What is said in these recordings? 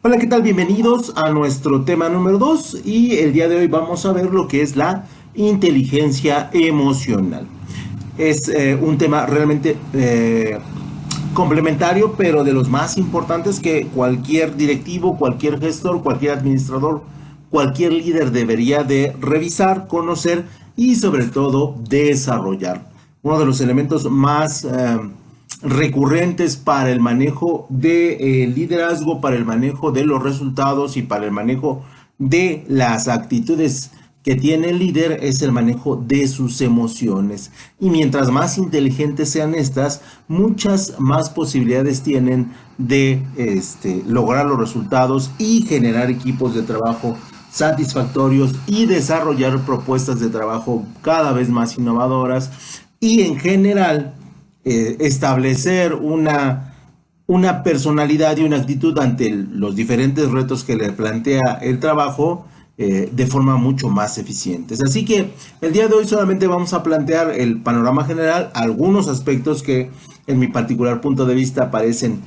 Hola, ¿qué tal? Bienvenidos a nuestro tema número 2 y el día de hoy vamos a ver lo que es la inteligencia emocional. Es un tema realmente complementario, pero de los más importantes que cualquier directivo, cualquier gestor, cualquier administrador, cualquier líder debería de revisar, conocer y sobre todo desarrollar. Uno de los elementos más recurrentes para el manejo de liderazgo, para el manejo de los resultados y para el manejo de las actitudes que tiene el líder es el manejo de sus emociones. Y mientras más inteligentes sean estas, muchas más posibilidades tienen de lograr los resultados y generar equipos de trabajo satisfactorios y desarrollar propuestas de trabajo cada vez más innovadoras y en general establecer una personalidad y una actitud ante los diferentes retos que le plantea el trabajo de forma mucho más eficiente. Así que el día de hoy solamente vamos a plantear el panorama general, algunos aspectos que en mi particular punto de vista parecen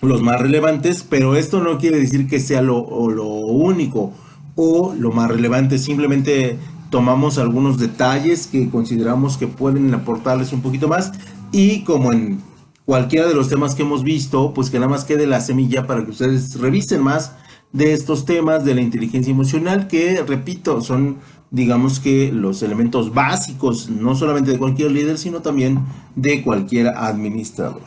los más relevantes, pero esto no quiere decir que sea lo único o lo más relevante, simplemente tomamos algunos detalles que consideramos que pueden aportarles un poquito más y como en cualquiera de los temas que hemos visto, pues que nada más quede la semilla para que ustedes revisen más de estos temas de la inteligencia emocional que, repito, son digamos que los elementos básicos, no solamente de cualquier líder, sino también de cualquier administrador.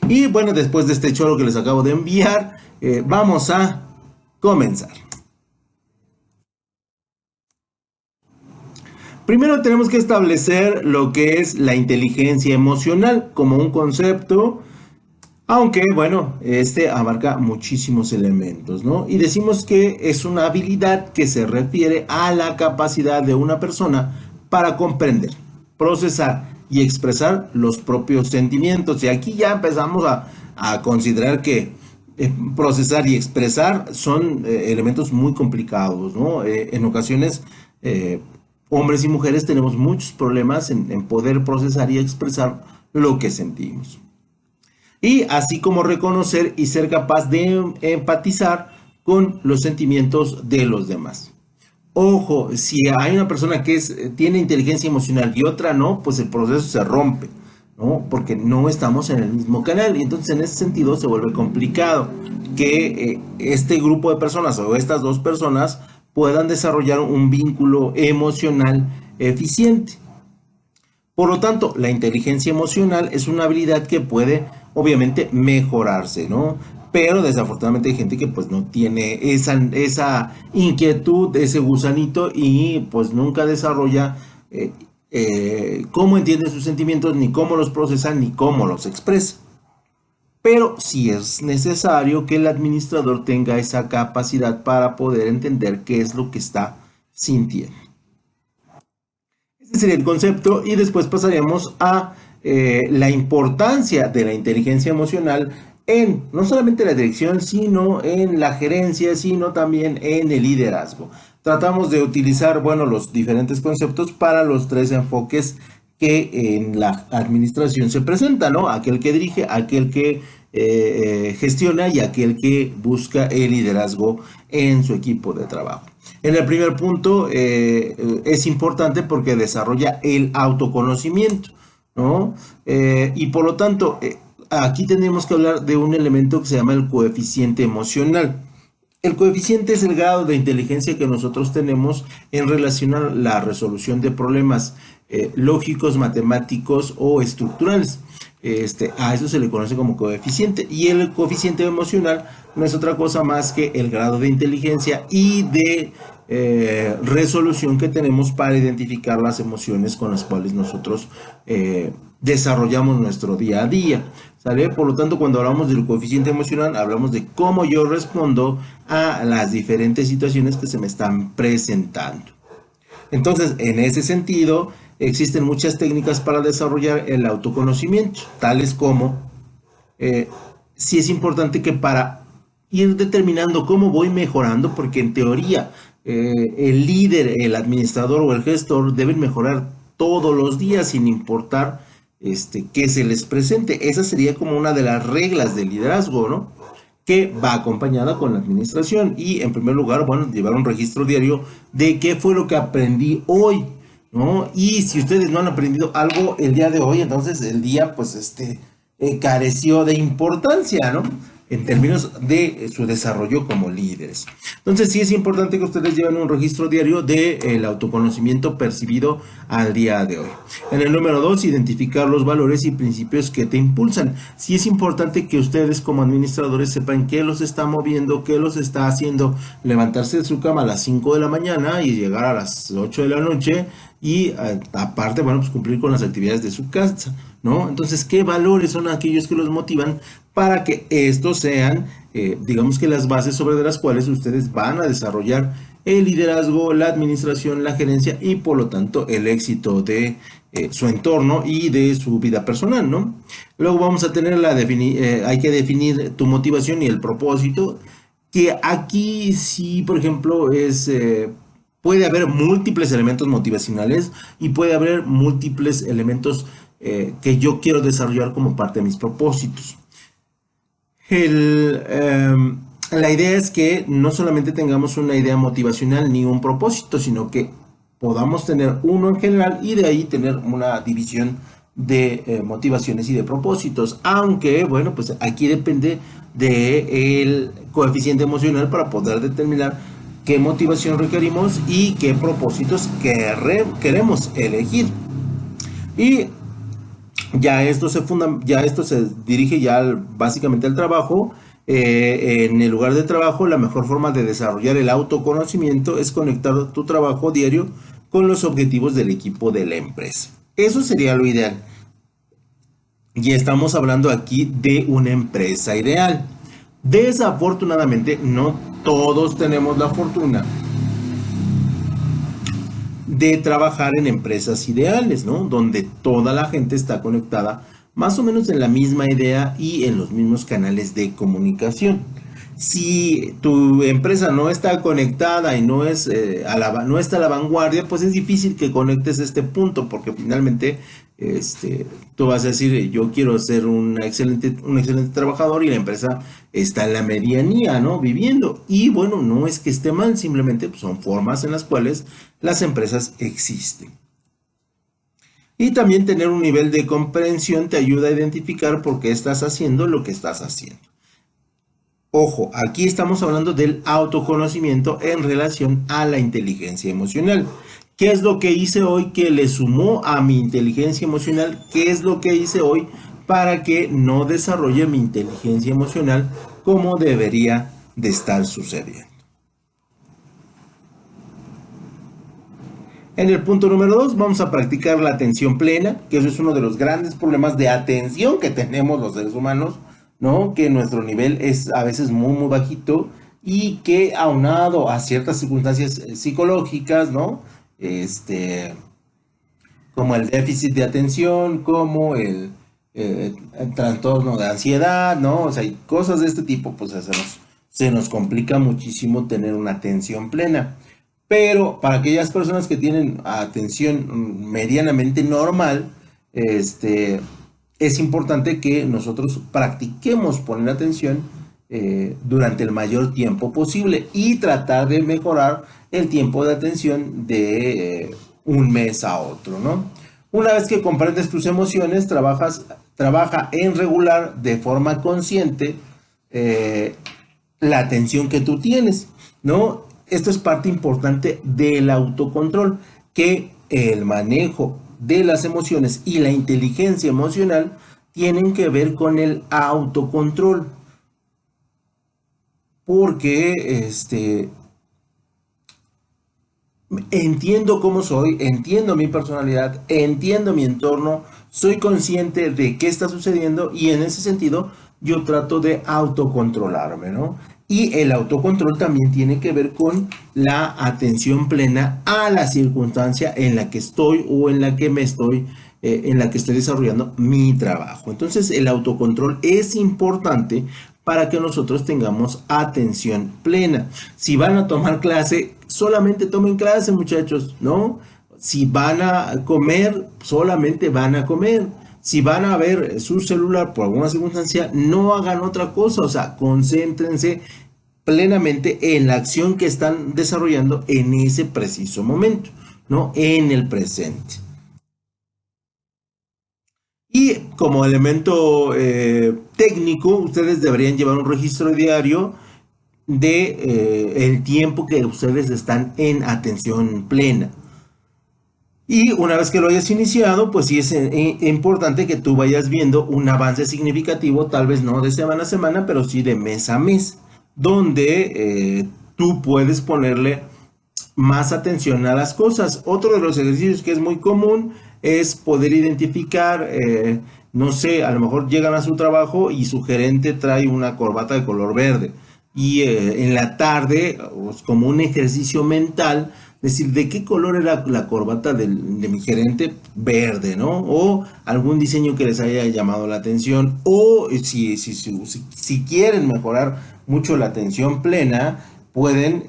Y bueno, después de este choro que les acabo de enviar, vamos a comenzar. Primero tenemos que establecer lo que es la inteligencia emocional como un concepto, aunque bueno, este abarca muchísimos elementos, ¿no? Y decimos que es una habilidad que se refiere a la capacidad de una persona para comprender, procesar y expresar los propios sentimientos. Y aquí ya empezamos a considerar que procesar y expresar son elementos muy complicados, ¿no? En ocasiones, hombres y mujeres tenemos muchos problemas en poder procesar y expresar lo que sentimos. Y así como reconocer y ser capaz de empatizar con los sentimientos de los demás. Ojo, si hay una persona que tiene inteligencia emocional y otra no, pues el proceso se rompe, ¿no? Porque no estamos en el mismo canal y entonces en ese sentido se vuelve complicado que este grupo de personas o estas dos personas puedan desarrollar un vínculo emocional eficiente. Por lo tanto, la inteligencia emocional es una habilidad que puede, obviamente, mejorarse, ¿no? Pero desafortunadamente hay gente que pues no tiene esa inquietud, ese gusanito y pues nunca desarrolla cómo entiende sus sentimientos, ni cómo los procesa, ni cómo los expresa. Pero sí es necesario que el administrador tenga esa capacidad para poder entender qué es lo que está sintiendo. Ese sería el concepto y después pasaríamos a la importancia de la inteligencia emocional en no solamente la dirección, sino en la gerencia, sino también en el liderazgo. Tratamos de utilizar, bueno, los diferentes conceptos para los tres enfoques que en la administración se presentan, ¿no? Aquel que dirige, aquel que gestiona y aquel que busca el liderazgo en su equipo de trabajo. En el primer punto es importante porque desarrolla el autoconocimiento, ¿no? Y por lo tanto, aquí tenemos que hablar de un elemento que se llama el coeficiente emocional. El coeficiente es el grado de inteligencia que nosotros tenemos en relación a la resolución de problemas lógicos, matemáticos o estructurales. A eso se le conoce como coeficiente. Y el coeficiente emocional no es otra cosa más que el grado de inteligencia y de resolución que tenemos para identificar las emociones con las cuales nosotros desarrollamos nuestro día a día. ¿Sale? Por lo tanto, cuando hablamos del coeficiente emocional, hablamos de cómo yo respondo a las diferentes situaciones que se me están presentando. Entonces, en ese sentido, existen muchas técnicas para desarrollar el autoconocimiento, tales como, sí es importante que para ir determinando cómo voy mejorando, porque en teoría el líder, el administrador o el gestor deben mejorar todos los días sin importar que se les presente. Esa sería como una de las reglas del liderazgo, ¿no? que va acompañada con la administración. Y en primer lugar, bueno, llevar un registro diario de qué fue lo que aprendí hoy, ¿no? Y si ustedes no han aprendido algo el día de hoy, entonces el día, pues, careció de importancia, ¿no? En términos de su desarrollo como líderes. Entonces sí es importante que ustedes lleven un registro diario del autoconocimiento percibido al día de hoy. En el número 2, identificar los valores y principios que te impulsan. Sí es importante que ustedes como administradores sepan qué los está moviendo, qué los está haciendo levantarse de su cama a las 5 de la mañana y llegar a las 8 de la noche y aparte, bueno, pues cumplir con las actividades de su casa, ¿no? Entonces, ¿qué valores son aquellos que los motivan para que estos sean, digamos que las bases sobre de las cuales ustedes van a desarrollar el liderazgo, la administración, la gerencia y por lo tanto el éxito de su entorno y de su vida personal, ¿no? Luego vamos a tener hay que definir tu motivación y el propósito, que aquí sí, por ejemplo, puede haber múltiples elementos motivacionales y puede haber múltiples elementos que yo quiero desarrollar como parte de mis propósitos. La idea es que no solamente tengamos una idea motivacional ni un propósito, sino que podamos tener uno en general y de ahí tener una división de motivaciones y de propósitos. Aunque, bueno, pues aquí depende del coeficiente emocional para poder determinar qué motivación requerimos y qué propósitos queremos elegir. Y ya esto se dirige ya básicamente al trabajo. En el lugar de trabajo, la mejor forma de desarrollar el autoconocimiento es conectar tu trabajo diario con los objetivos del equipo de la empresa. Eso sería lo ideal. Y estamos hablando aquí de una empresa ideal. Desafortunadamente, no todos tenemos la fortuna de trabajar en empresas ideales, ¿no? Donde toda la gente está conectada más o menos en la misma idea y en los mismos canales de comunicación. Si tu empresa no está conectada y no está a la vanguardia, pues es difícil que conectes este punto, porque finalmente tú vas a decir, yo quiero ser un excelente trabajador y la empresa está en la medianía, ¿no? Viviendo. Y bueno, no es que esté mal, simplemente pues, son formas en las cuales las empresas existen. Y también tener un nivel de comprensión te ayuda a identificar por qué estás haciendo lo que estás haciendo. Ojo, aquí estamos hablando del autoconocimiento en relación a la inteligencia emocional. ¿Qué es lo que hice hoy que le sumó a mi inteligencia emocional? ¿Qué es lo que hice hoy para que no desarrolle mi inteligencia emocional como debería de estar sucediendo? En el punto número 2 vamos a practicar la atención plena, que eso es uno de los grandes problemas de atención que tenemos los seres humanos, ¿no? Que nuestro nivel es a veces muy bajito y que aunado a ciertas circunstancias psicológicas, ¿no? Como el déficit de atención, como el trastorno de ansiedad, ¿no? O sea, hay cosas de este tipo, pues se nos complica muchísimo tener una atención plena. Pero para aquellas personas que tienen atención medianamente normal, es importante que nosotros practiquemos poner atención durante el mayor tiempo posible y tratar de mejorar el tiempo de atención de un mes a otro, ¿no? Una vez que comprendes tus emociones, trabaja en regular de forma consciente la atención que tú tienes, ¿no? Esto es parte importante del autocontrol, que el manejo de las emociones y la inteligencia emocional tienen que ver con el autocontrol. Porque entiendo cómo soy, entiendo mi personalidad, entiendo mi entorno, soy consciente de qué está sucediendo y en ese sentido yo trato de autocontrolarme, ¿no? Y el autocontrol también tiene que ver con la atención plena a la circunstancia en la que estoy o en la que estoy desarrollando mi trabajo. Entonces, el autocontrol es importante para que nosotros tengamos atención plena. Si van a tomar clase, solamente tomen clase, muchachos, ¿no? Si van a comer, solamente van a comer. Si van a ver su celular por alguna circunstancia, no hagan otra cosa, o sea, concéntrense plenamente en la acción que están desarrollando en ese preciso momento, ¿no? En el presente. Y como elemento técnico, ustedes deberían llevar un registro diario de el tiempo que ustedes están en atención plena. Y una vez que lo hayas iniciado, pues sí es importante que tú vayas viendo un avance significativo, tal vez no de semana a semana, pero sí de mes a mes, donde tú puedes ponerle más atención a las cosas. Otro de los ejercicios que es muy común es poder identificar, no sé, a lo mejor llegan a su trabajo y su gerente trae una corbata de color verde. Y en la tarde, pues, como un ejercicio mental, decir, ¿de qué color era la corbata de mi gerente? Verde, ¿no? O algún diseño que les haya llamado la atención. O si quieren mejorar mucho la atención plena, pueden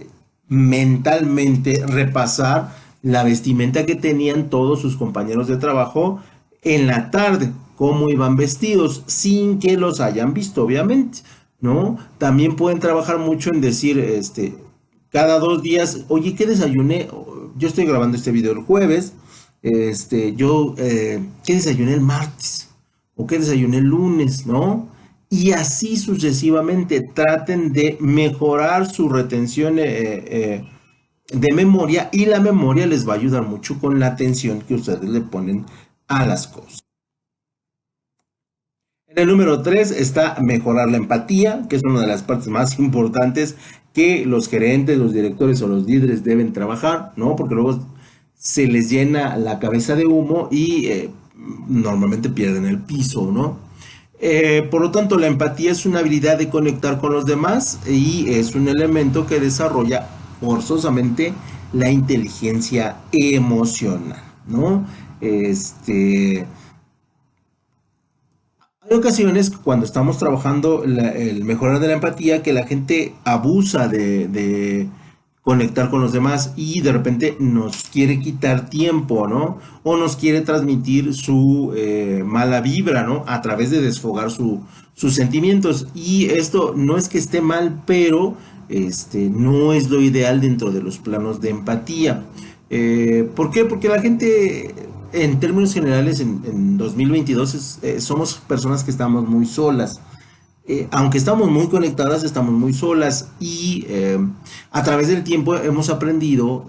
mentalmente repasar la vestimenta que tenían todos sus compañeros de trabajo en la tarde, cómo iban vestidos, sin que los hayan visto, obviamente, ¿no? También pueden trabajar mucho en decir, cada 2 días, oye, ¿qué desayuné? Yo estoy grabando este video el jueves, ¿qué desayuné el martes? ¿O qué desayuné el lunes? ¿No? Y así sucesivamente traten de mejorar su retención de memoria, y la memoria les va a ayudar mucho con la atención que ustedes le ponen a las cosas. En el número 3 está mejorar la empatía, que es una de las partes más importantes que los gerentes, los directores o los líderes deben trabajar, ¿no? Porque luego se les llena la cabeza de humo y normalmente pierden el piso, ¿no? Por lo tanto, la empatía es una habilidad de conectar con los demás y es un elemento que desarrolla forzosamente la inteligencia emocional, ¿no? Hay ocasiones cuando estamos trabajando el mejorar de la empatía que la gente abusa de conectar con los demás y de repente nos quiere quitar tiempo, ¿no? O nos quiere transmitir su mala vibra, ¿no? A través de desfogar sus sentimientos. Y esto no es que esté mal, pero no es lo ideal dentro de los planos de empatía. ¿Por qué? Porque la gente, en términos generales, en 2022 somos personas que estamos muy solas. Aunque estamos muy conectadas, estamos muy solas y a través del tiempo hemos aprendido,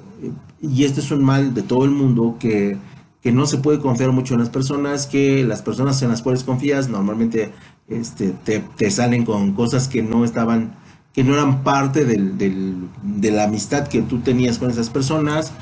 y este es un mal de todo el mundo, que no se puede confiar mucho en las personas, que las personas en las cuales confías normalmente te salen con cosas que no eran parte de la amistad que tú tenías con esas personas.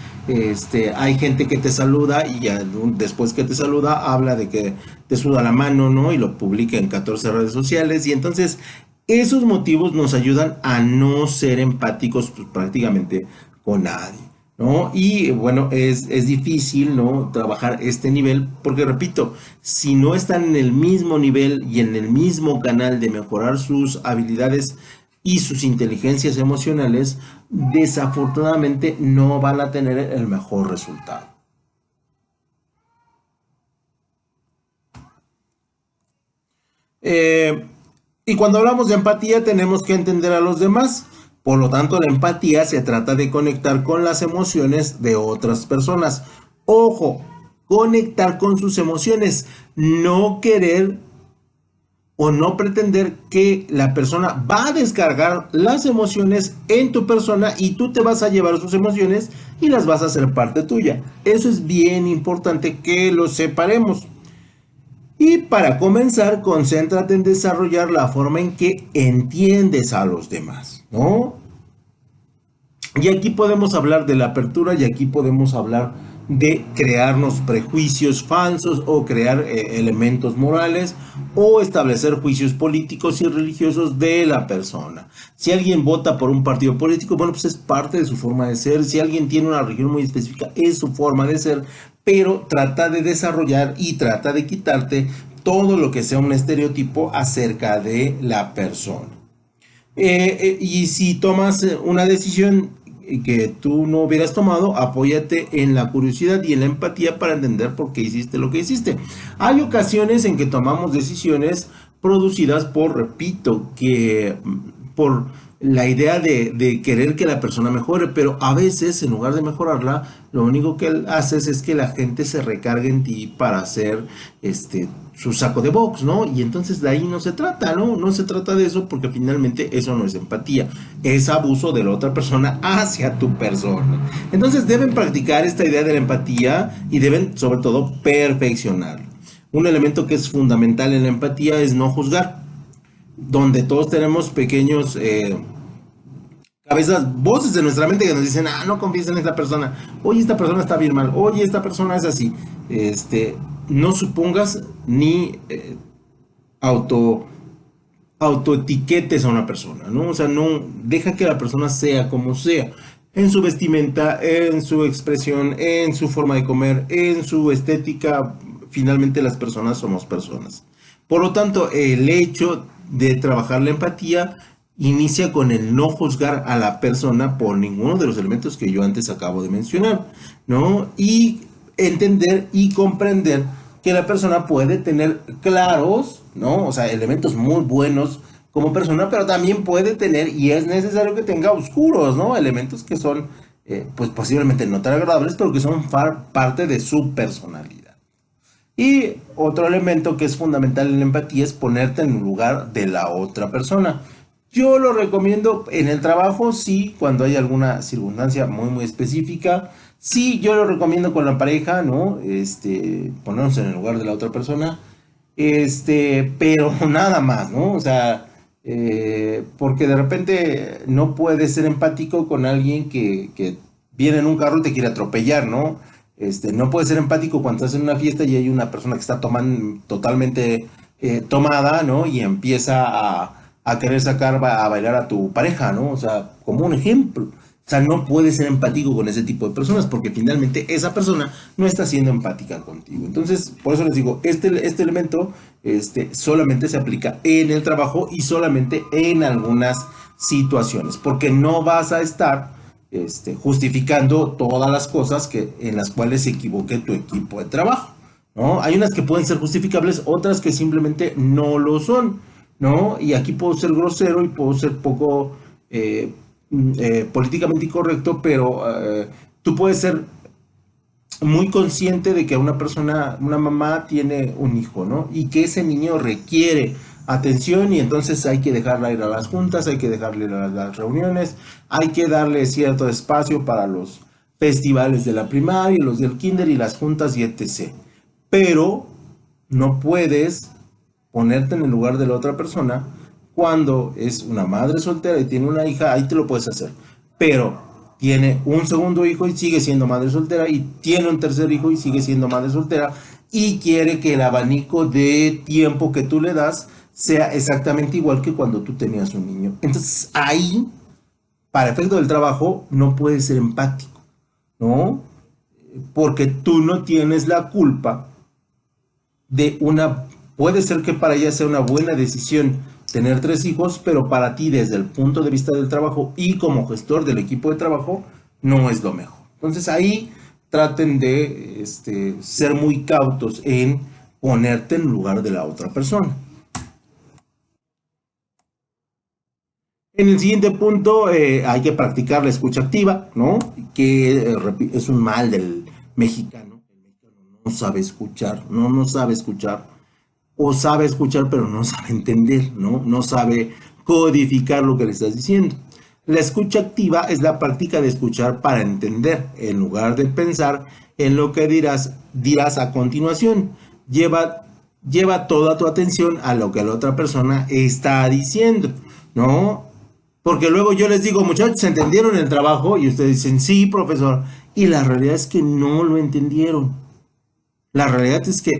Hay gente que te saluda y ya después que te saluda habla de que te suda la mano, ¿no? Y lo publica en 14 redes sociales. Y entonces esos motivos nos ayudan a no ser empáticos, pues, prácticamente con nadie, ¿no? Y bueno, es difícil, ¿no? Trabajar este nivel porque, repito, si no están en el mismo nivel y en el mismo canal de mejorar sus habilidades y sus inteligencias emocionales, desafortunadamente no van a tener el mejor resultado. Eh, y cuando hablamos de empatía tenemos que entender a los demás. Por lo tanto, la empatía se trata de conectar con las emociones de otras personas. Ojo, conectar con sus emociones, no querer o no pretender que la persona va a descargar las emociones en tu persona y tú te vas a llevar sus emociones y las vas a hacer parte tuya. Eso es bien importante que lo separemos. Y para comenzar, concéntrate en desarrollar la forma en que entiendes a los demás, ¿no? Y aquí podemos hablar de la apertura y aquí podemos hablar de crearnos prejuicios falsos o crear elementos morales o establecer juicios políticos y religiosos de la persona. Si alguien vota por un partido político, bueno, pues es parte de su forma de ser. Si alguien tiene una religión muy específica, es su forma de ser, pero trata de desarrollar y trata de quitarte todo lo que sea un estereotipo acerca de la persona. Y si tomas una decisión que tú no hubieras tomado, apóyate en la curiosidad y en la empatía para entender por qué hiciste lo que hiciste. Hay ocasiones en que tomamos decisiones producidas por, repito, que por la idea de querer que la persona mejore, pero a veces en lugar de mejorarla, lo único que haces es que la gente se recargue en ti para hacer su saco de box, ¿no? Y entonces de ahí no se trata, ¿no? No se trata de eso porque finalmente eso no es empatía, es abuso de la otra persona hacia tu persona. Entonces deben practicar esta idea de la empatía y deben sobre todo perfeccionarla. Un elemento que es fundamental en la empatía es no juzgar, donde todos tenemos pequeños cabezas, voces de nuestra mente que nos dicen, no confíes en esta persona, oye, esta persona está bien mal, oye, esta persona es así. No supongas ni auto autoetiquetes a una persona, ¿no? O sea, no deja que la persona sea como sea, en su vestimenta, en su expresión, en su forma de comer, en su estética. Finalmente las personas somos personas. Por lo tanto, el hecho de trabajar la empatía inicia con el no juzgar a la persona por ninguno de los elementos que yo antes acabo de mencionar, ¿no? Y entender y comprender que la persona puede tener claros, ¿no? O sea, elementos muy buenos como persona, pero también puede tener, y es necesario que tenga oscuros, ¿no? Elementos que son, pues posiblemente no tan agradables, pero que son parte de su personalidad. Y otro elemento que es fundamental en la empatía es ponerte en el lugar de la otra persona. Yo lo recomiendo en el trabajo, sí, cuando hay alguna circunstancia muy específica. Sí, yo lo recomiendo con la pareja, ¿no? Ponernos en el lugar de la otra persona. Pero nada más, ¿no? O sea, porque de repente no puedes ser empático con alguien que viene en un carro y te quiere atropellar, ¿no? No puedes ser empático cuando estás en una fiesta y hay una persona que está tomando totalmente tomada, ¿no? Y empieza a querer sacar a bailar a tu pareja, ¿no? O sea, como un ejemplo. O sea, no puedes ser empático con ese tipo de personas porque finalmente esa persona no está siendo empática contigo. Entonces, por eso les digo, este elemento solamente se aplica en el trabajo y solamente en algunas situaciones, porque no vas a estar justificando todas las cosas en las cuales se equivoque tu equipo de trabajo, ¿no? Hay unas que pueden ser justificables, otras que simplemente no lo son, ¿no? Y aquí puedo ser grosero y puedo ser poco políticamente incorrecto, pero tú puedes ser muy consciente de que una persona, una mamá tiene un hijo, ¿no? Y que ese niño requiere atención y entonces hay que dejarla ir a las juntas, hay que dejarle ir a las reuniones, hay que darle cierto espacio para los festivales de la primaria, los del kinder y las juntas y etc. Pero no puedes ponerte en el lugar de la otra persona cuando es una madre soltera y tiene una hija, ahí te lo puedes hacer. Pero tiene un segundo hijo y sigue siendo madre soltera y tiene un tercer hijo y sigue siendo madre soltera y quiere que el abanico de tiempo que tú le das sea exactamente igual que cuando tú tenías un niño. Entonces ahí, para efecto del trabajo, no puedes ser empático, ¿no? Porque tú no tienes la culpa de una... Puede ser que para ella sea una buena decisión tener 3 hijos, pero para ti desde el punto de vista del trabajo y como gestor del equipo de trabajo no es lo mejor. Entonces ahí traten de ser muy cautos en ponerte en lugar de la otra persona. En el siguiente punto hay que practicar la escucha activa, ¿no? Que es un mal del mexicano. El mexicano no sabe escuchar, no sabe escuchar, o sabe escuchar pero no sabe entender, ¿no? No sabe codificar lo que le estás diciendo. La escucha activa es la práctica de escuchar para entender, en lugar de pensar en lo que dirás a continuación. Lleva toda tu atención a lo que la otra persona está diciendo, ¿no? Porque luego yo les digo, muchachos, ¿se entendieron el trabajo? Y ustedes dicen, sí, profesor. Y la realidad es que no lo entendieron. La realidad es que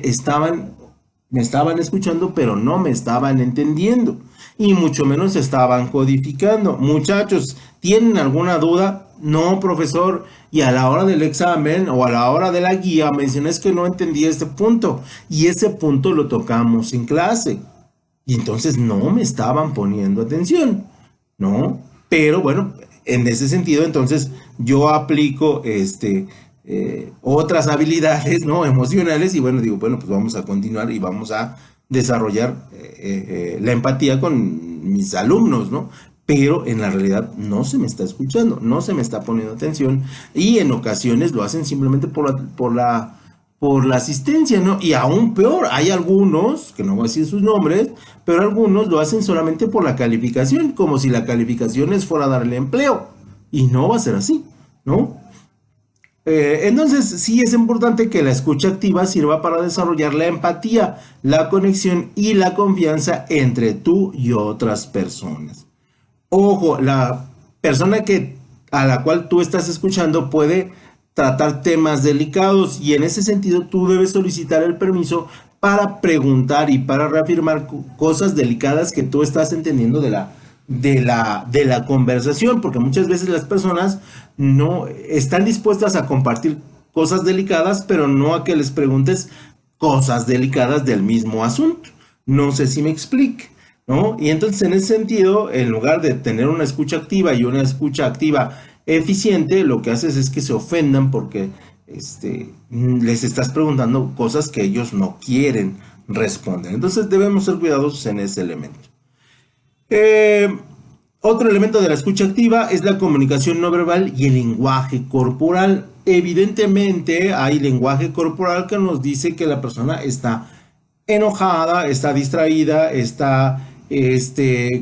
me estaban escuchando, pero no me estaban entendiendo. Y mucho menos estaban codificando. Muchachos, ¿tienen alguna duda? No, profesor. Y a la hora del examen o a la hora de la guía mencioné que no entendí este punto. Y ese punto lo tocamos en clase. Y entonces no me estaban poniendo atención, ¿no? Pero bueno, en ese sentido, entonces yo aplico otras habilidades, ¿no? Emocionales y bueno, digo, bueno, pues vamos a continuar y vamos a desarrollar la empatía con mis alumnos, ¿no? Pero en la realidad no se me está escuchando, no se me está poniendo atención y en ocasiones lo hacen simplemente por la asistencia, ¿no? Y aún peor, hay algunos, que no voy a decir sus nombres, pero algunos lo hacen solamente por la calificación, como si la calificación les fuera a darle empleo. Y no va a ser así, ¿no? Entonces, sí es importante que la escucha activa sirva para desarrollar la empatía, la conexión y la confianza entre tú y otras personas. Ojo, la persona a la cual tú estás escuchando puede tratar temas delicados y en ese sentido tú debes solicitar el permiso para preguntar y para reafirmar cosas delicadas que tú estás entendiendo de la conversación, porque muchas veces las personas no están dispuestas a compartir cosas delicadas, pero no a que les preguntes cosas delicadas del mismo asunto. No sé si me explique, ¿no? Y entonces en ese sentido, en lugar de tener una escucha activa y una escucha activa eficiente, lo que haces es que se ofendan porque les estás preguntando cosas que ellos no quieren responder. Entonces debemos ser cuidadosos en ese elemento. Eh, Otro elemento de la escucha activa es la comunicación no verbal y el lenguaje corporal. Evidentemente hay lenguaje corporal que nos dice que la persona está enojada, está distraída, está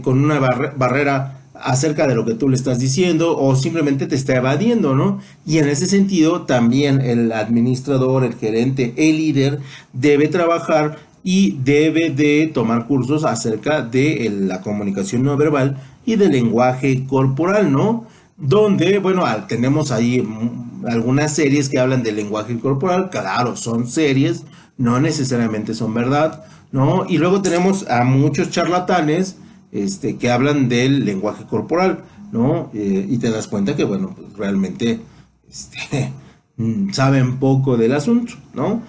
con una barrera acerca de lo que tú le estás diciendo o simplemente te está evadiendo, ¿no? Y en ese sentido también el administrador, el gerente, el líder debe trabajar y debe de tomar cursos acerca de la comunicación no verbal y del lenguaje corporal, ¿no? Donde, bueno, tenemos ahí algunas series que hablan del lenguaje corporal, claro, son series, no necesariamente son verdad, ¿no? Y luego tenemos a muchos charlatanes que hablan del lenguaje corporal, ¿no? Y te das cuenta que, bueno, pues realmente saben poco del asunto, ¿no?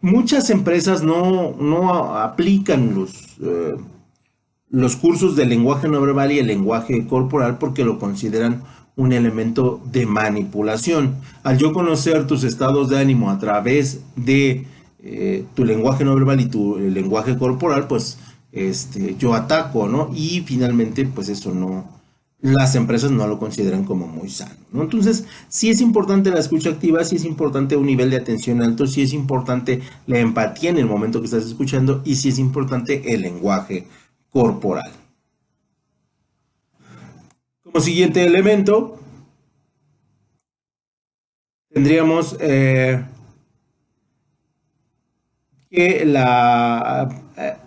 Muchas empresas no aplican los cursos de lenguaje no verbal y el lenguaje corporal porque lo consideran un elemento de manipulación. Al yo conocer tus estados de ánimo a través de tu lenguaje no verbal y tu lenguaje corporal, pues yo ataco, ¿no? Y finalmente, pues eso no, las empresas no lo consideran como muy sano, ¿no? Entonces, sí es importante la escucha activa, sí es importante un nivel de atención alto, sí es importante la empatía en el momento que estás escuchando y sí es importante el lenguaje corporal. Como siguiente elemento, tendríamos que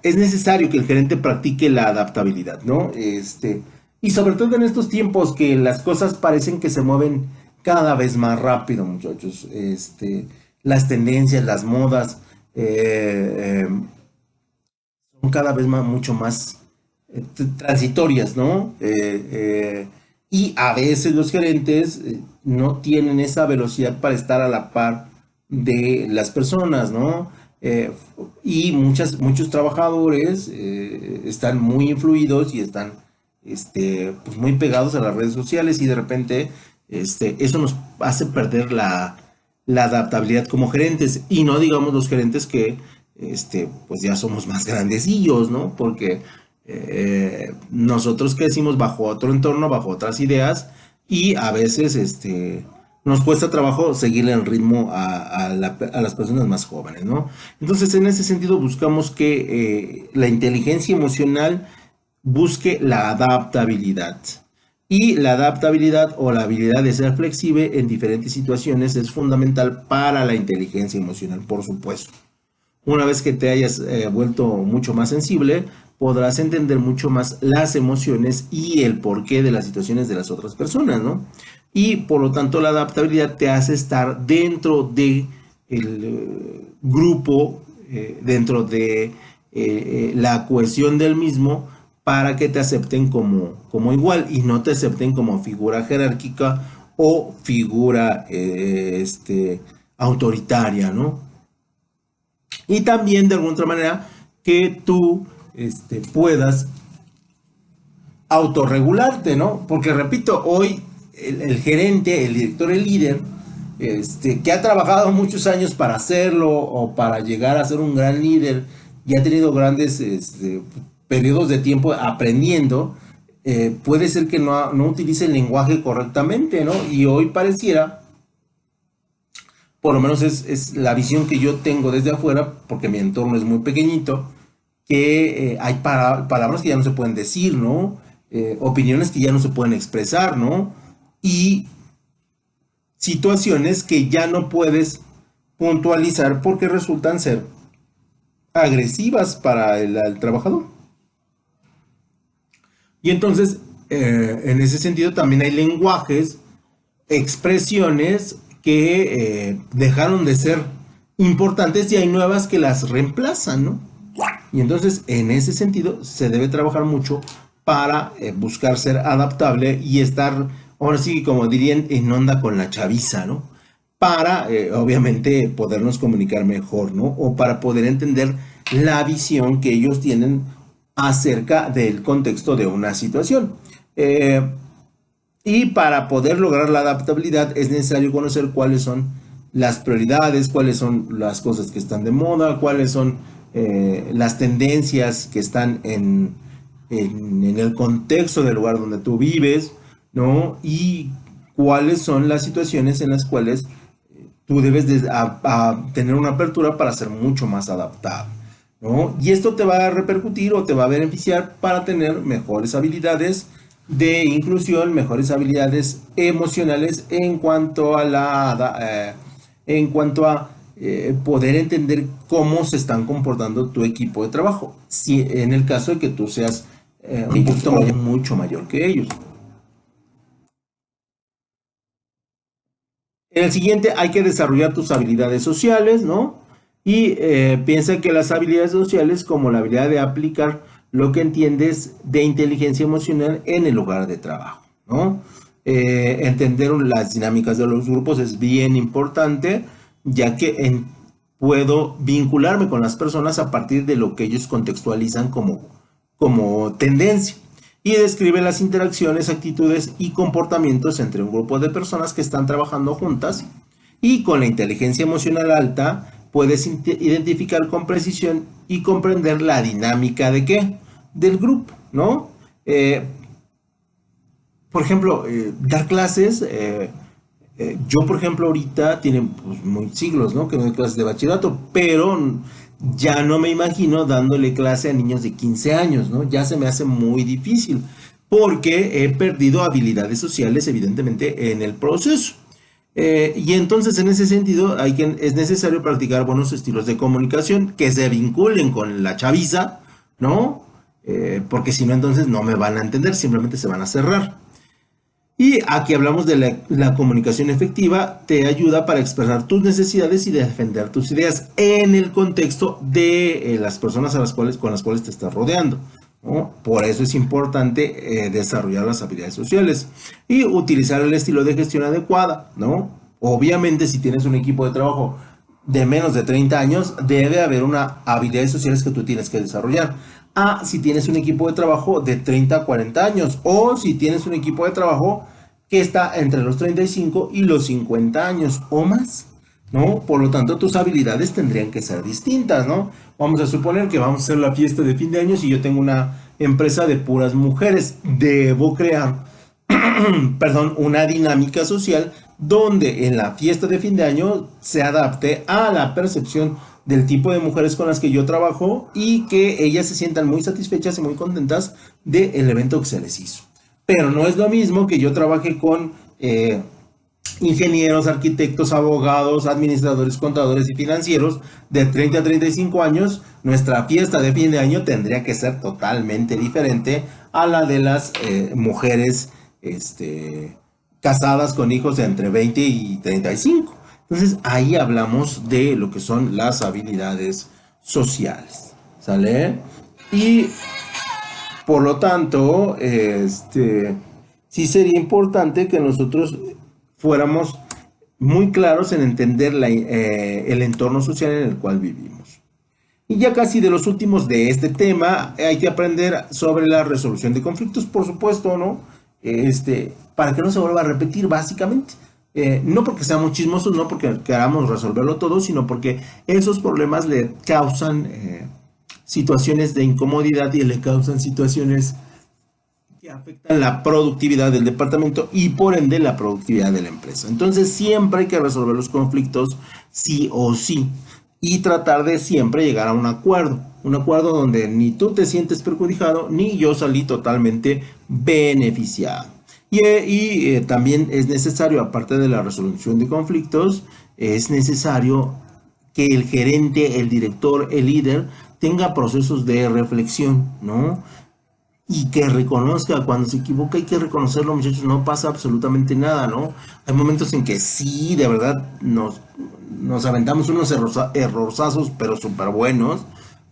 es necesario que el gerente practique la adaptabilidad, ¿no? Y sobre todo en estos tiempos que las cosas parecen que se mueven cada vez más rápido, muchachos. Las tendencias, las modas son cada vez mucho más transitorias, ¿no? Y a veces los gerentes no tienen esa velocidad para estar a la par de las personas, ¿no? Eh, y muchos trabajadores están muy influidos y están pues muy pegados a las redes sociales y de repente eso nos hace perder la adaptabilidad como gerentes y no digamos los gerentes que pues ya somos más grandecillos, ¿no? Porque nosotros crecimos bajo otro entorno, bajo otras ideas y a veces nos cuesta trabajo seguir el ritmo a las personas más jóvenes, ¿no? Entonces, en ese sentido, buscamos que la inteligencia emocional busque la adaptabilidad. Y la adaptabilidad o la habilidad de ser flexible en diferentes situaciones es fundamental para la inteligencia emocional, por supuesto. Una vez que te hayas vuelto mucho más sensible, podrás entender mucho más las emociones y el porqué de las situaciones de las otras personas, ¿no? Y por lo tanto la adaptabilidad te hace estar dentro de el grupo, dentro de la cohesión del mismo, para que te acepten como igual y no te acepten como figura jerárquica o figura autoritaria, ¿no? Y también de alguna otra manera que tú puedas autorregularte, ¿no? Porque repito, hoy el gerente, el director, el líder, que ha trabajado muchos años para hacerlo o para llegar a ser un gran líder y ha tenido grandes periodos de tiempo aprendiendo, puede ser que no utilice el lenguaje correctamente, ¿no? Y hoy pareciera, por lo menos es la visión que yo tengo desde afuera, porque mi entorno es muy pequeñito, que hay palabras que ya no se pueden decir, ¿no? Opiniones que ya no se pueden expresar, ¿no? Y situaciones que ya no puedes puntualizar porque resultan ser agresivas para el trabajador. Y entonces, en ese sentido, también hay lenguajes, expresiones que dejaron de ser importantes y hay nuevas que las reemplazan, ¿no? Y entonces, en ese sentido, se debe trabajar mucho para buscar ser adaptable y estar, ahora sí, como dirían, en onda con la chaviza, ¿no? Para, obviamente, podernos comunicar mejor, ¿no? O para poder entender la visión que ellos tienen acerca del contexto de una situación. Y para poder lograr la adaptabilidad es necesario conocer cuáles son las prioridades, cuáles son las cosas que están de moda, cuáles son las tendencias que están en el contexto del lugar donde tú vives, ¿no? Y cuáles son las situaciones en las cuales tú debes a tener una apertura para ser mucho más adaptado, ¿no? Y esto te va a repercutir o te va a beneficiar para tener mejores habilidades de inclusión, mejores habilidades emocionales en cuanto a poder entender cómo se están comportando tu equipo de trabajo. Si en el caso de que tú seas un poquito mucho mayor que ellos. En el siguiente hay que desarrollar tus habilidades sociales, ¿no? Y piensa que las habilidades sociales como la habilidad de aplicar lo que entiendes de inteligencia emocional en el lugar de trabajo, ¿no? Entender las dinámicas de los grupos es bien importante, ya que puedo vincularme con las personas a partir de lo que ellos contextualizan como tendencia. Y describe las interacciones, actitudes y comportamientos entre un grupo de personas que están trabajando juntas. Y con la inteligencia emocional alta puedes identificar con precisión y comprender la dinámica de qué, del grupo, ¿no? Por ejemplo, dar clases, yo por ejemplo ahorita tienen pues, muy siglos, ¿no? Que no doy clases de bachillerato, pero ya no me imagino dándole clase a niños de 15 años, ¿no? Ya se me hace muy difícil, porque he perdido habilidades sociales evidentemente en el proceso. Y entonces en ese sentido es necesario practicar buenos estilos de comunicación que se vinculen con la chaviza, ¿no? Porque si no entonces no me van a entender, simplemente se van a cerrar. Y aquí hablamos de la comunicación efectiva, te ayuda para expresar tus necesidades y defender tus ideas en el contexto de las personas con las cuales te estás rodeando, ¿no? Por eso es importante desarrollar las habilidades sociales y utilizar el estilo de gestión adecuada, ¿no? Obviamente, si tienes un equipo de trabajo de menos de 30 años, debe haber una habilidades sociales que tú tienes que desarrollar. Si tienes un equipo de trabajo de 30 a 40 años o si tienes un equipo de trabajo que está entre los 35 y los 50 años o más, ¿no? Por lo tanto, tus habilidades tendrían que ser distintas, ¿no? Vamos a suponer que vamos a hacer la fiesta de fin de año y yo tengo una empresa de puras mujeres. Debo crear, perdón, una dinámica social donde en la fiesta de fin de año se adapte a la percepción del tipo de mujeres con las que yo trabajo y que ellas se sientan muy satisfechas y muy contentas del evento que se les hizo. Pero no es lo mismo que yo trabaje con ingenieros, arquitectos, abogados, administradores, contadores y financieros de 30 a 35 años. Nuestra fiesta de fin de año tendría que ser totalmente diferente a la de las mujeres casadas con hijos de entre 20 y 35. Entonces ahí hablamos de lo que son las habilidades sociales, ¿sale? Y por lo tanto, sí sería importante que nosotros fuéramos muy claros en entender el entorno social en el cual vivimos. Y ya casi de los últimos de este tema, hay que aprender sobre la resolución de conflictos, por supuesto, ¿no? Para que no se vuelva a repetir, básicamente. No porque seamos chismosos, no porque queramos resolverlo todo, sino porque esos problemas le causan situaciones de incomodidad y le causan situaciones que afectan la productividad del departamento y por ende la productividad de la empresa. Entonces siempre hay que resolver los conflictos sí o sí y tratar de siempre llegar a un acuerdo donde ni tú te sientes perjudicado ni yo salí totalmente beneficiado. También es necesario, aparte de la resolución de conflictos, es necesario que el gerente, el director, el líder tenga procesos de reflexión, ¿no? Y que reconozca cuando se equivoca, hay que reconocerlo, muchachos, no pasa absolutamente nada, ¿no? Hay momentos en que sí, de verdad, nos aventamos unos errorzazos, pero súper buenos,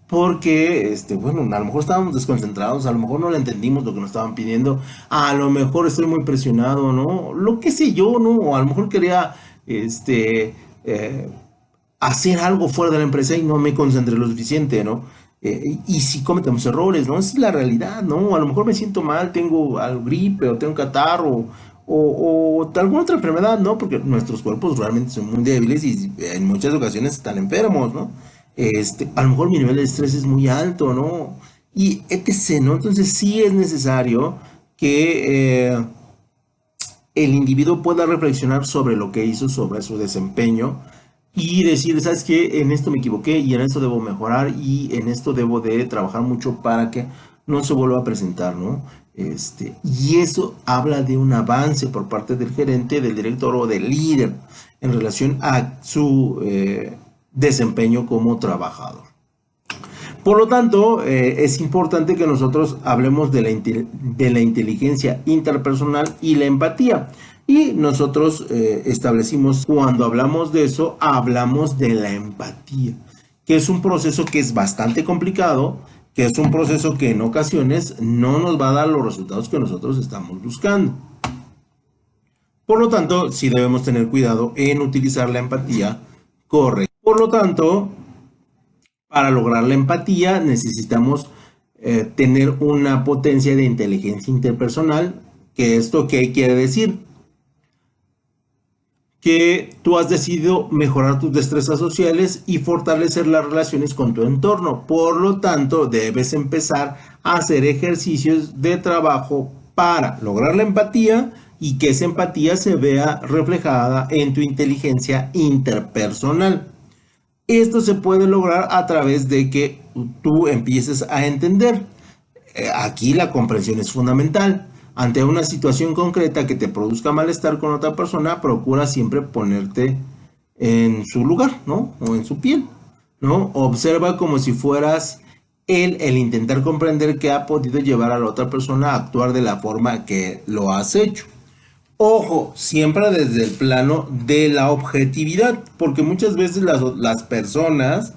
porque, bueno, a lo mejor estábamos desconcentrados, a lo mejor no le entendimos lo que nos estaban pidiendo, a lo mejor estoy muy presionado, ¿no? Lo que sé yo, ¿no? O a lo mejor quería, eh, hacer algo fuera de la empresa y no me concentré lo suficiente, ¿no? Y si cometemos errores, ¿no? Esa es la realidad, ¿no? A lo mejor me siento mal, tengo gripe o tengo catarro o alguna otra enfermedad, ¿no? Porque nuestros cuerpos realmente son muy débiles y en muchas ocasiones están enfermos, ¿no? A lo mejor mi nivel de estrés es muy alto, ¿no? Y etc., ¿no? Entonces sí es necesario que el individuo pueda reflexionar sobre lo que hizo, sobre su desempeño y decir, ¿sabes qué? En esto me equivoqué y en esto debo mejorar y en esto debo de trabajar mucho para que no se vuelva a presentar, ¿no? Y eso habla de un avance por parte del gerente, del director o del líder en relación a su desempeño como trabajador. Por lo tanto, es importante que nosotros hablemos de la inteligencia interpersonal y la empatía. Y nosotros establecimos, cuando hablamos de eso, hablamos de la empatía, que es un proceso que es bastante complicado, que es un proceso que en ocasiones no nos va a dar los resultados que nosotros estamos buscando. Por lo tanto, sí debemos tener cuidado en utilizar la empatía correcta. Por lo tanto, para lograr la empatía necesitamos tener una potencia de inteligencia interpersonal. ¿Que esto qué quiere decir? Que tú has decidido mejorar tus destrezas sociales y fortalecer las relaciones con tu entorno. Por lo tanto, debes empezar a hacer ejercicios de trabajo para lograr la empatía y que esa empatía se vea reflejada en tu inteligencia interpersonal. Esto se puede lograr a través de que tú empieces a entender. Aquí la comprensión es fundamental. Ante una situación concreta que te produzca malestar con otra persona, procura siempre ponerte en su lugar, ¿no? O en su piel, ¿no? Observa como si fueras él el intentar comprender qué ha podido llevar a la otra persona a actuar de la forma que lo has hecho. Ojo, siempre desde el plano de la objetividad, porque muchas veces las personas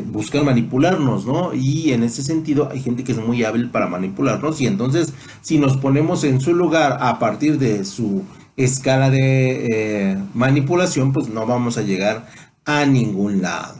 buscan manipularnos, ¿no? Y en ese sentido hay gente que es muy hábil para manipularnos y entonces si nos ponemos en su lugar a partir de su escala de manipulación, pues no vamos a llegar a ningún lado.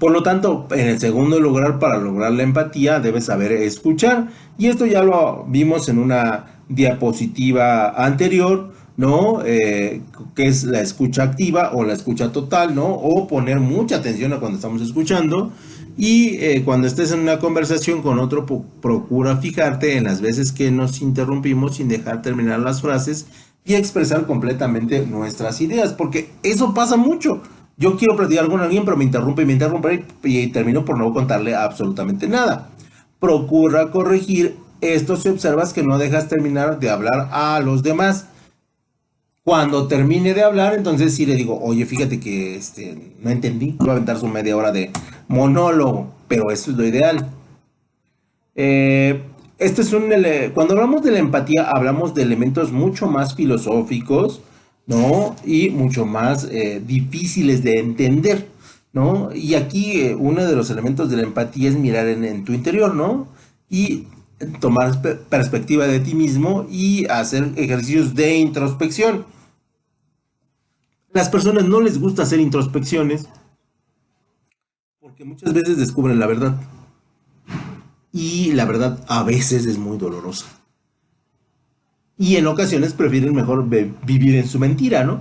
Por lo tanto, en el segundo lugar, para lograr la empatía, debes saber escuchar. Y esto ya lo vimos en una diapositiva anterior, ¿no? Que es la escucha activa o la escucha total, ¿no? O poner mucha atención a cuando estamos escuchando. Y cuando estés en una conversación con otro, procura fijarte en las veces que nos interrumpimos sin dejar terminar las frases y expresar completamente nuestras ideas, porque eso pasa mucho. Yo quiero platicar con alguien, pero me interrumpe y termino por no contarle absolutamente nada. Procura corregir esto si observas que no dejas terminar de hablar a los demás. Cuando termine de hablar, entonces sí le digo, oye, fíjate que no entendí. Voy a aventar su media hora de monólogo, pero eso es lo ideal. Cuando hablamos de la empatía, hablamos de elementos mucho más filosóficos, ¿no? Y mucho más difíciles de entender, ¿no? Y aquí uno de los elementos de la empatía es mirar en tu interior, ¿no? Y tomar perspectiva de ti mismo y hacer ejercicios de introspección. Las personas no les gusta hacer introspecciones porque muchas veces descubren la verdad y la verdad a veces es muy dolorosa. Y en ocasiones prefieren mejor vivir en su mentira, ¿no?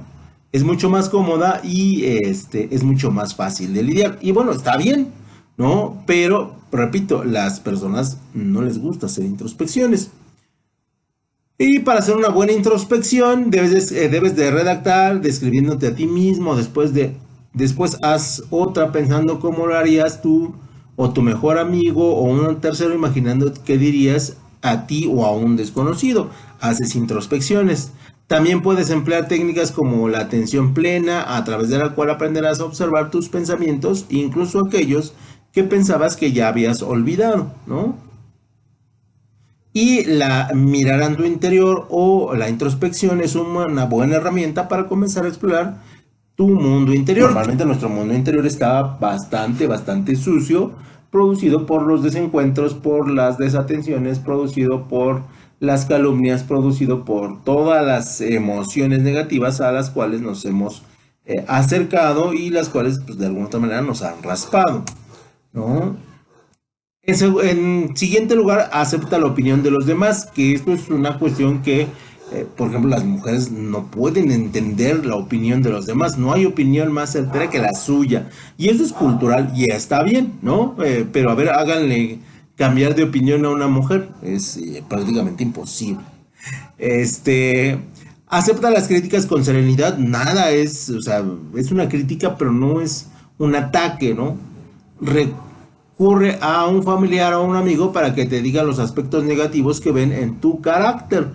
Es mucho más cómoda y es mucho más fácil de lidiar. Y bueno, está bien, ¿no? Pero, repito, las personas no les gusta hacer introspecciones. Y para hacer una buena introspección debes de redactar describiéndote a ti mismo, después haz otra pensando cómo lo harías tú o tu mejor amigo o un tercero imaginando qué dirías a ti o a un desconocido. Haces introspecciones. También puedes emplear técnicas como la atención plena, a través de la cual aprenderás a observar tus pensamientos, incluso aquellos que pensabas que ya habías olvidado, ¿no? Y la mirar a tu interior o la introspección es una buena herramienta para comenzar a explorar tu mundo interior. Normalmente nuestro mundo interior está bastante sucio, producido por los desencuentros, por las desatenciones, producido por las calumnias, producido por todas las emociones negativas a las cuales nos hemos acercado y las cuales pues, de alguna otra manera nos han raspado, ¿no? En siguiente lugar, acepta la opinión de los demás, que esto es una cuestión que, por ejemplo, las mujeres no pueden entender la opinión de los demás. No hay opinión más certera que la suya. Y eso es cultural y está bien, ¿no? Pero a ver, háganle cambiar de opinión a una mujer. Es prácticamente imposible. Este, acepta las críticas con serenidad. Nada es, o sea, es una crítica, pero no es un ataque, ¿no? Recurre a un familiar o a un amigo para que te diga los aspectos negativos que ven en tu carácter,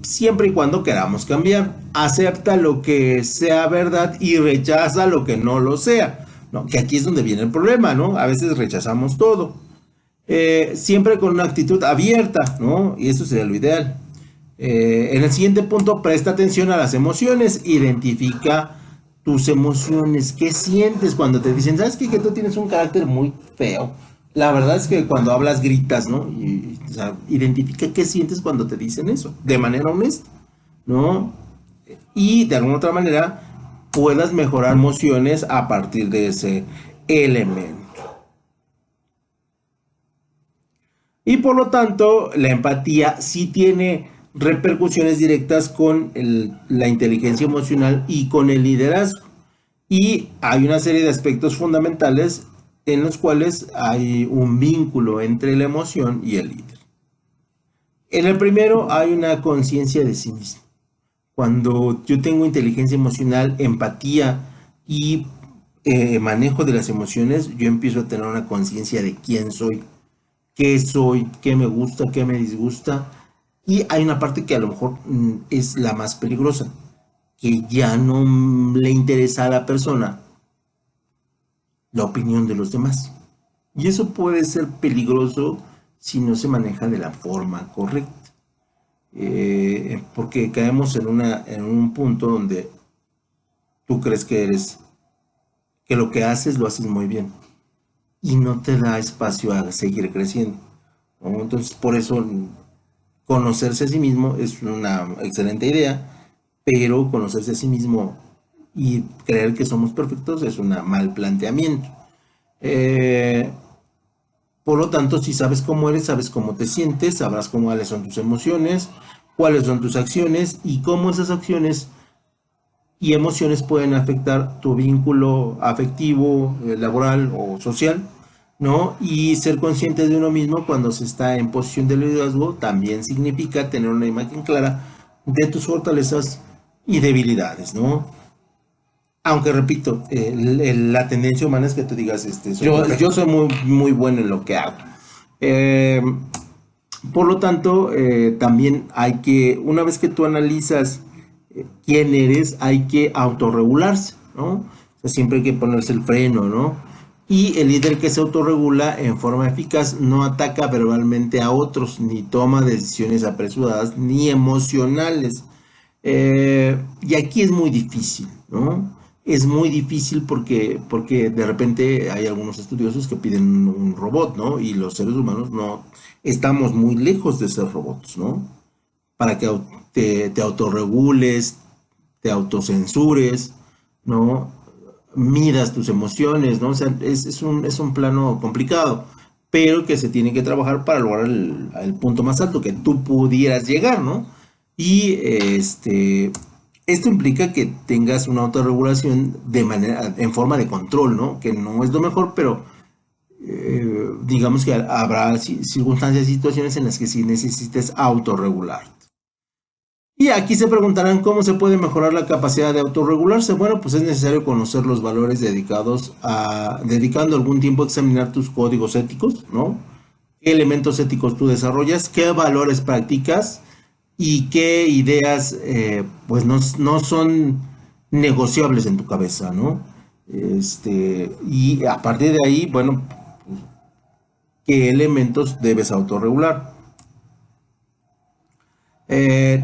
siempre y cuando queramos cambiar. Acepta lo que sea verdad y rechaza lo que no lo sea, ¿no? Que aquí es donde viene el problema, ¿no? A veces rechazamos todo. Siempre con una actitud abierta, ¿no? Y eso sería lo ideal. En el siguiente punto, presta atención a las emociones, identifica tus emociones, qué sientes cuando te dicen, ¿sabes qué? Que tú tienes un carácter muy feo. La verdad es que cuando hablas gritas, ¿no? O sea, identifica qué sientes cuando te dicen eso, de manera honesta, ¿no? Y de alguna otra manera puedas mejorar emociones a partir de ese elemento. Y por lo tanto, la empatía sí tiene repercusiones directas con la inteligencia emocional y con el liderazgo. Y hay una serie de aspectos fundamentales en los cuales hay un vínculo entre la emoción y el líder. En el primero hay una conciencia de sí mismo. Cuando yo tengo inteligencia emocional, empatía y manejo de las emociones, yo empiezo a tener una conciencia de quién soy, qué me gusta, qué me disgusta. Y hay una parte que a lo mejor es la más peligrosa, que ya no le interesa a la persona la opinión de los demás. Y eso puede ser peligroso si no se maneja de la forma correcta. Porque caemos en un punto donde tú crees que lo que haces lo haces muy bien y no te da espacio a seguir creciendo, ¿no? Entonces, por eso conocerse a sí mismo es una excelente idea, pero conocerse a sí mismo y creer que somos perfectos es un mal planteamiento. Eh, por lo tanto, si sabes cómo eres, sabes cómo te sientes, sabrás cuáles son tus emociones, cuáles son tus acciones y cómo esas acciones y emociones pueden afectar tu vínculo afectivo, laboral o social, ¿no? Y ser consciente de uno mismo cuando se está en posición de liderazgo también significa tener una imagen clara de tus fortalezas y debilidades, ¿no? Aunque repito, la tendencia humana es que tú digas, yo soy muy bueno en lo que hago. Eh, por lo tanto, también hay que, una vez que tú analizas quién eres, hay que autorregularse, ¿no? O sea, siempre hay que ponerse el freno, ¿no? Y el líder que se autorregula en forma eficaz no ataca verbalmente a otros, ni toma decisiones apresuradas, ni emocionales. Y aquí es muy difícil, ¿no? Es muy difícil porque de repente hay algunos estudiosos que piden un robot, ¿no? Y los seres humanos no estamos muy lejos de ser robots, ¿no? Para que te autorregules, te autocensures, ¿no? midas tus emociones, ¿no? O sea, es un plano complicado, pero que se tiene que trabajar para lograr el punto más alto que tú pudieras llegar, ¿no? Y esto implica que tengas una autorregulación en forma de control, ¿no? Que no es lo mejor, pero digamos que habrá circunstancias y situaciones en las que sí necesites autorregular. Y aquí se preguntarán cómo se puede mejorar la capacidad de autorregularse. Bueno, pues es necesario conocer los valores dedicando algún tiempo a examinar tus códigos éticos, ¿no? ¿Qué elementos éticos tú desarrollas? ¿Qué valores practicas? ¿Y qué ideas, pues no son negociables en tu cabeza, ¿no? Y a partir de ahí, bueno, ¿qué elementos debes autorregular?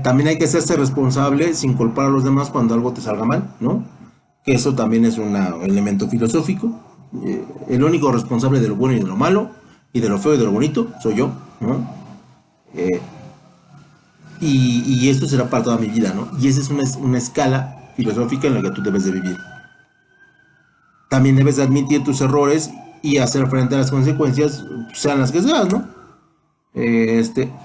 También hay que hacerse responsable sin culpar a los demás cuando algo te salga mal, ¿no? Que eso también es un elemento filosófico. El único responsable de lo bueno y de lo malo, y de lo feo y de lo bonito, soy yo, ¿no? Eh, y esto será para toda mi vida, ¿no? Y esa es una escala filosófica en la que tú debes de vivir. También debes de admitir tus errores y hacer frente a las consecuencias, sean las que sean, ¿no?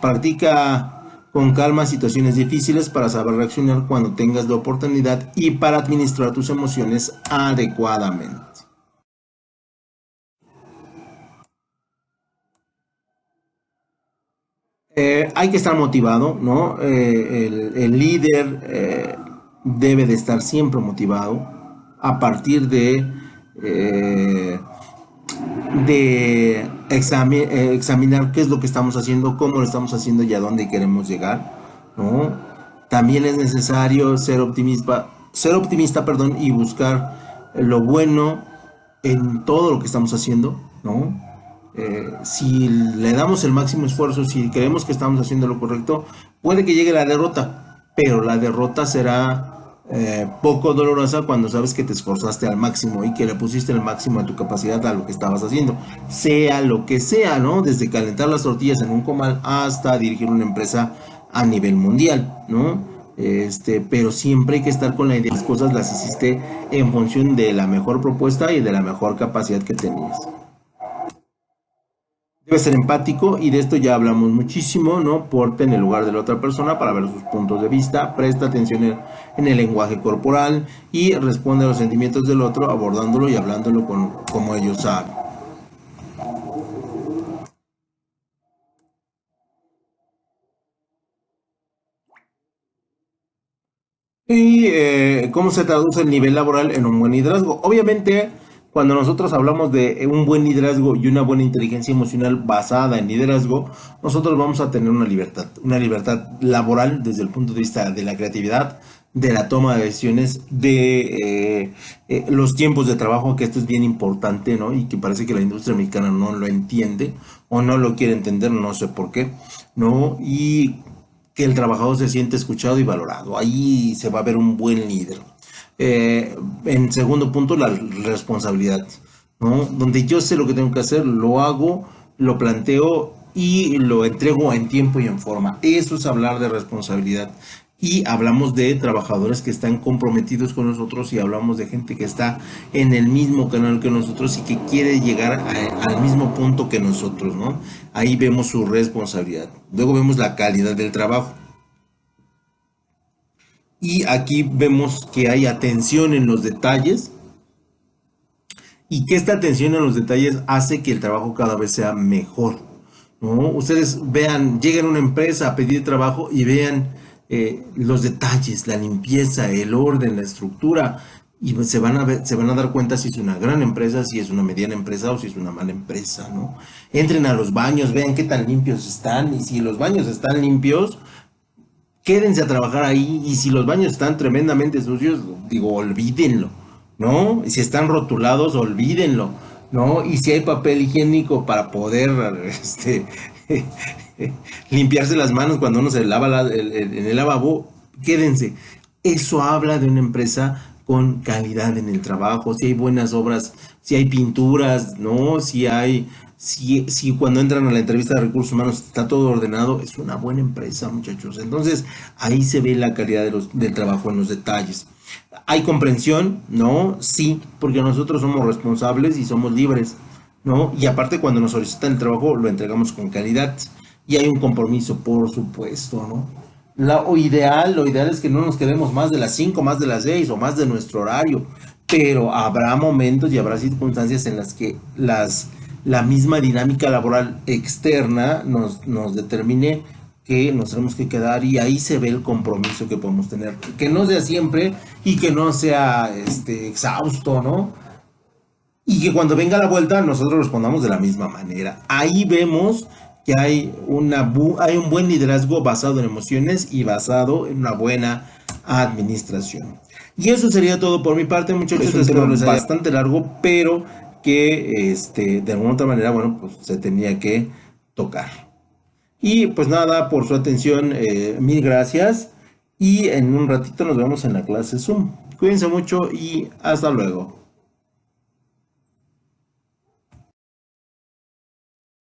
Practica con calma situaciones difíciles para saber reaccionar cuando tengas la oportunidad y para administrar tus emociones adecuadamente. Hay que estar motivado, ¿no? El líder debe de estar siempre motivado a partir eh, de examinar qué es lo que estamos haciendo, cómo lo estamos haciendo y a dónde queremos llegar, ¿no? También es necesario ser optimista, perdón, y buscar lo bueno en todo lo que estamos haciendo, ¿no? Si le damos el máximo esfuerzo, si creemos que estamos haciendo lo correcto, puede que llegue la derrota, pero la derrota será poco dolorosa cuando sabes que te esforzaste al máximo y que le pusiste el máximo de tu capacidad a lo que estabas haciendo, sea lo que sea, ¿no? Desde calentar las tortillas en un comal hasta dirigir una empresa a nivel mundial, ¿no? Pero siempre hay que estar con la idea de las cosas las hiciste en función de la mejor propuesta y de la mejor capacidad que tenías. Debe ser empático y de esto ya hablamos muchísimo, ¿no? Ponte en el lugar de la otra persona para ver sus puntos de vista, presta atención en el lenguaje corporal y responde a los sentimientos del otro abordándolo y hablándolo como ellos saben. ¿Y cómo se traduce el nivel laboral en un buen liderazgo? Obviamente, cuando nosotros hablamos de un buen liderazgo y una buena inteligencia emocional basada en liderazgo, nosotros vamos a tener una libertad laboral desde el punto de vista de la creatividad, de la toma de decisiones, de los tiempos de trabajo, que esto es bien importante, ¿no? Y que parece que la industria mexicana no lo entiende o no lo quiere entender, no sé por qué, ¿no? Y que el trabajador se siente escuchado y valorado. Ahí se va a ver un buen líder. En segundo punto, la responsabilidad, ¿no? Donde yo sé lo que tengo que hacer, lo hago, lo planteo y lo entrego en tiempo y en forma. Eso es hablar de responsabilidad. Y hablamos de trabajadores que están comprometidos con nosotros y hablamos de gente que está en el mismo canal que nosotros y que quiere llegar al mismo punto que nosotros, ¿no? Ahí vemos su responsabilidad. Luego vemos la calidad del trabajo. Y aquí vemos que hay atención en los detalles y que esta atención en los detalles hace que el trabajo cada vez sea mejor, ¿no? Ustedes vean, llegan a una empresa a pedir trabajo y vean los detalles, la limpieza, el orden, la estructura, y pues se van a dar cuenta si es una gran empresa, si es una mediana empresa o si es una mala empresa, ¿no? Entren a los baños, vean qué tan limpios están, y si los baños están limpios, quédense a trabajar ahí, y si los baños están tremendamente sucios, digo, olvídenlo, ¿no? Y si están rotulados, olvídenlo, ¿no? Y si hay papel higiénico para poder, limpiarse las manos cuando uno se lava en el lavabo, quédense. Eso habla de una empresa con calidad en el trabajo, si hay buenas obras, si hay pinturas, ¿no? Si cuando entran a la entrevista de recursos humanos está todo ordenado, es una buena empresa, muchachos. Entonces, ahí se ve la calidad del trabajo en los detalles. ¿Hay comprensión? No, sí, porque nosotros somos responsables y somos libres, ¿no? Y aparte cuando nos solicitan el trabajo lo entregamos con calidad y hay un compromiso, por supuesto, ¿no? Lo ideal es que no nos quedemos más de las 5, más de las 6 o más de nuestro horario, pero habrá momentos y habrá circunstancias en las que la misma dinámica laboral externa nos determine que nos tenemos que quedar y ahí se ve el compromiso que podemos tener. Que no sea siempre y que no sea exhausto, ¿no? Y que cuando venga la vuelta nosotros respondamos de la misma manera. Ahí vemos que hay un buen liderazgo basado en emociones y basado en una buena administración. Y eso sería todo por mi parte, muchachos. Es un tema bastante largo, pero que de alguna otra manera, bueno, pues se tenía que tocar. Y pues nada, por su atención, mil gracias. Y en un ratito nos vemos en la clase Zoom. Cuídense mucho y hasta luego.